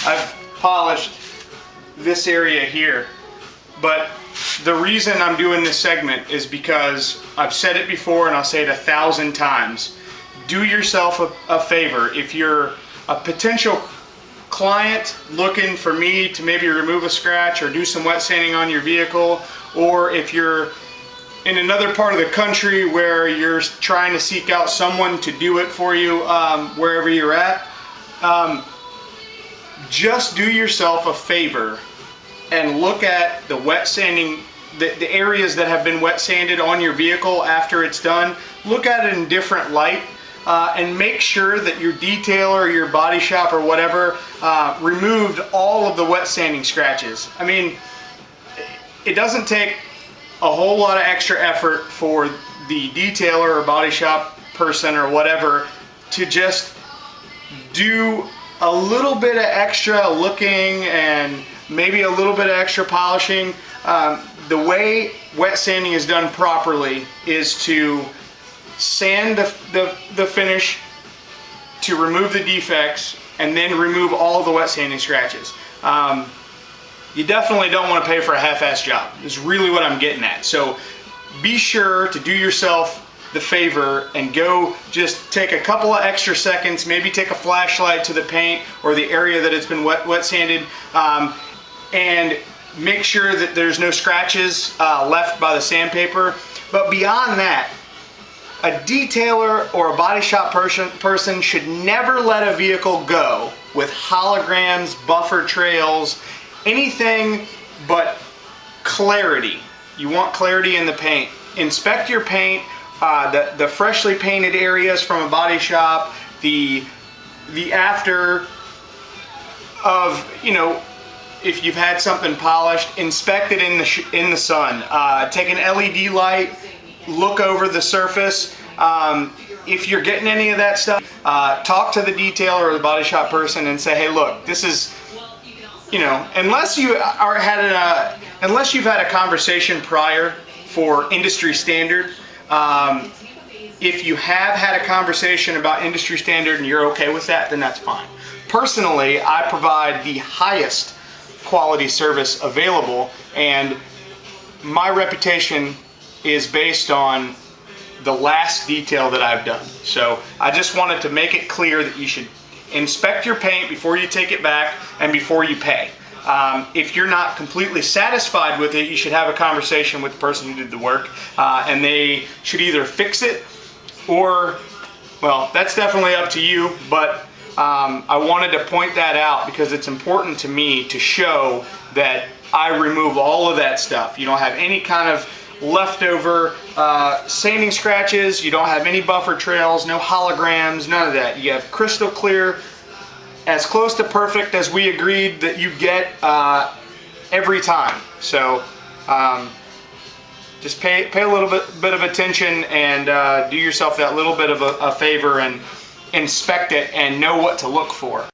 I've polished this area here, but the reason I'm doing this segment is because I've said it before and I'll say it 1,000 times. Do yourself a favor. If you're a potential client looking for me to maybe remove a scratch or do some wet sanding on your vehicle, or if you're in another part of the country where you're trying to seek out someone to do it for you wherever you're at, just do yourself a favor and look at the wet sanding, the areas that have been wet sanded on your vehicle after it's done. Look at it in different light and make sure that your detailer or your body shop or whatever removed all of the wet sanding scratches. I mean, it doesn't take a whole lot of extra effort for the detailer or body shop person or whatever to just do a little bit of extra looking and maybe a little bit of extra polishing. The way wet sanding is done properly is to sand the finish to remove the defects and then remove all of the wet sanding scratches. You definitely don't want to pay for a half-assed job, is really what I'm getting at. So be sure to do yourself the favor and go just take a couple of extra seconds, maybe take a flashlight to the paint or the area that it's been wet sanded, and make sure that there's no scratches left by the sandpaper. But beyond that, a detailer or a body shop person should never let a vehicle go with holograms, buffer trails, anything but clarity. You want clarity in the paint. Inspect your paint, the freshly painted areas from a body shop, the after of, you know, if you've had something polished, inspect it in the sun. Take an LED light, look over the surface. If you're getting any of that stuff, talk to the detailer or the body shop person and say, hey, look, this is, you know, unless you've had a conversation prior for industry standard. If you have had a conversation about industry standard and you're okay with that, then that's fine. Personally, I provide the highest quality service available, and my reputation is based on the last detail that I've done. So I just wanted to make it clear that you should inspect your paint before you take it back and before you pay. If you're not completely satisfied with it, you should have a conversation with the person who did the work, and they should either fix it or, well, that's definitely up to you, but I wanted to point that out because it's important to me to show that I remove all of that stuff. You don't have any kind of leftover sanding scratches, you don't have any buffer trails, no holograms, none of that. You have crystal clear, as close to perfect as we agreed that you get every time. So just pay a little bit of attention and do yourself that little bit of a favor and inspect it and know what to look for.